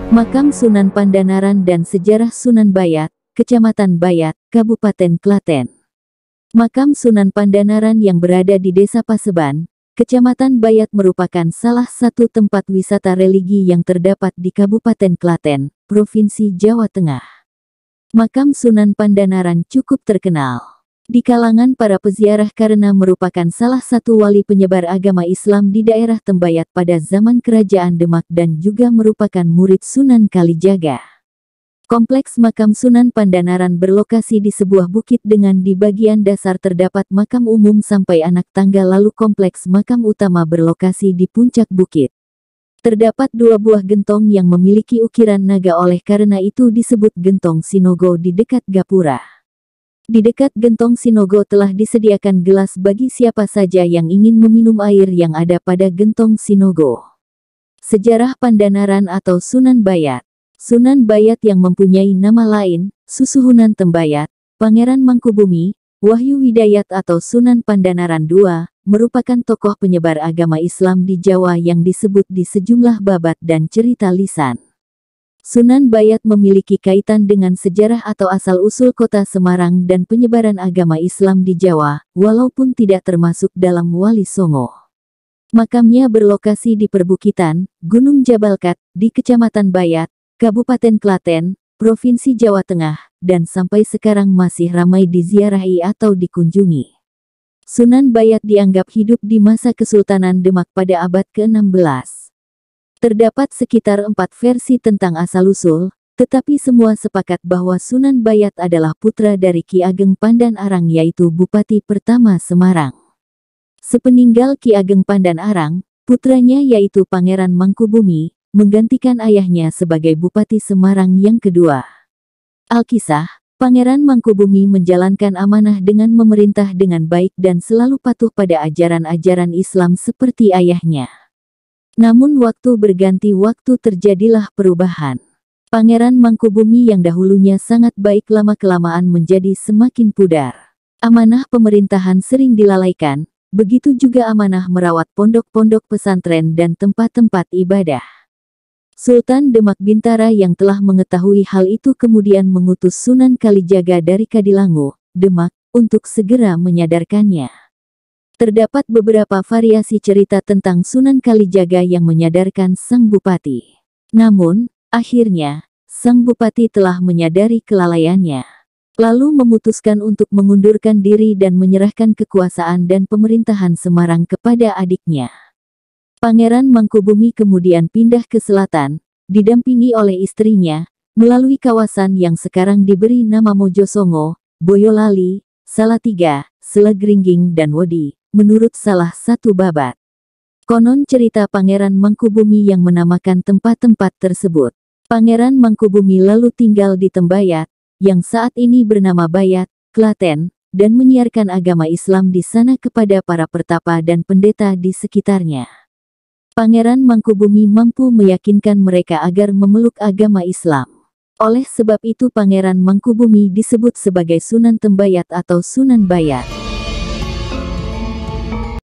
Makam Sunan Pandanaran dan Sejarah Sunan Bayat, Kecamatan Bayat, Kabupaten Klaten. Makam Sunan Pandanaran yang berada di Desa Paseban, Kecamatan Bayat merupakan salah satu tempat wisata religi yang terdapat di Kabupaten Klaten, Provinsi Jawa Tengah. Makam Sunan Pandanaran cukup terkenal di kalangan para peziarah karena merupakan salah satu wali penyebar agama Islam di daerah Tembayat pada zaman Kerajaan Demak dan juga merupakan murid Sunan Kalijaga. Kompleks makam Sunan Pandanaran berlokasi di sebuah bukit dengan di bagian dasar terdapat makam umum sampai anak tangga, lalu kompleks makam utama berlokasi di puncak bukit. Terdapat 2 buah gentong yang memiliki ukiran naga, oleh karena itu disebut gentong Sinogo di dekat gapura. Di dekat gentong Sinogo telah disediakan gelas bagi siapa saja yang ingin meminum air yang ada pada gentong Sinogo. Sejarah Pandanaran atau Sunan Bayat. Sunan Bayat yang mempunyai nama lain, Susuhunan Tembayat, Pangeran Mangkubumi, Wahyu Widayat atau Sunan Pandanaran II, merupakan tokoh penyebar agama Islam di Jawa yang disebut di sejumlah babat dan cerita lisan. Sunan Bayat memiliki kaitan dengan sejarah atau asal-usul kota Semarang dan penyebaran agama Islam di Jawa, walaupun tidak termasuk dalam Wali Songo. Makamnya berlokasi di perbukitan, Gunung Jabalkat, di Kecamatan Bayat, Kabupaten Klaten, Provinsi Jawa Tengah, dan sampai sekarang masih ramai diziarahi atau dikunjungi. Sunan Bayat dianggap hidup di masa Kesultanan Demak pada abad ke-16. Terdapat sekitar 4 versi tentang asal-usul, tetapi semua sepakat bahwa Sunan Bayat adalah putra dari Ki Ageng Pandan Arang, yaitu Bupati pertama Semarang. Sepeninggal Ki Ageng Pandan Arang, putranya yaitu Pangeran Mangkubumi, menggantikan ayahnya sebagai Bupati Semarang yang kedua. Alkisah, Pangeran Mangkubumi menjalankan amanah dengan memerintah dengan baik dan selalu patuh pada ajaran-ajaran Islam seperti ayahnya. Namun waktu berganti waktu terjadilah perubahan. Pangeran Mangkubumi yang dahulunya sangat baik lama-kelamaan menjadi semakin pudar. Amanah pemerintahan sering dilalaikan, begitu juga amanah merawat pondok-pondok pesantren dan tempat-tempat ibadah. Sultan Demak Bintara yang telah mengetahui hal itu kemudian mengutus Sunan Kalijaga dari Kadilangu, Demak, untuk segera menyadarkannya. Terdapat beberapa variasi cerita tentang Sunan Kalijaga yang menyadarkan sang bupati. Namun, akhirnya, sang bupati telah menyadari kelalaiannya, lalu memutuskan untuk mengundurkan diri dan menyerahkan kekuasaan dan pemerintahan Semarang kepada adiknya. Pangeran Mangkubumi kemudian pindah ke selatan, didampingi oleh istrinya, melalui kawasan yang sekarang diberi nama Mojosongo, Boyolali, Salatiga, Selegringging dan Wodi. Menurut salah satu babat, konon cerita Pangeran Mangkubumi yang menamakan tempat-tempat tersebut. Pangeran Mangkubumi lalu tinggal di Tembayat, yang saat ini bernama Bayat, Klaten, dan menyiarkan agama Islam di sana kepada para pertapa dan pendeta di sekitarnya. Pangeran Mangkubumi mampu meyakinkan mereka agar memeluk agama Islam. Oleh sebab itu Pangeran Mangkubumi disebut sebagai Sunan Tembayat atau Sunan Bayat.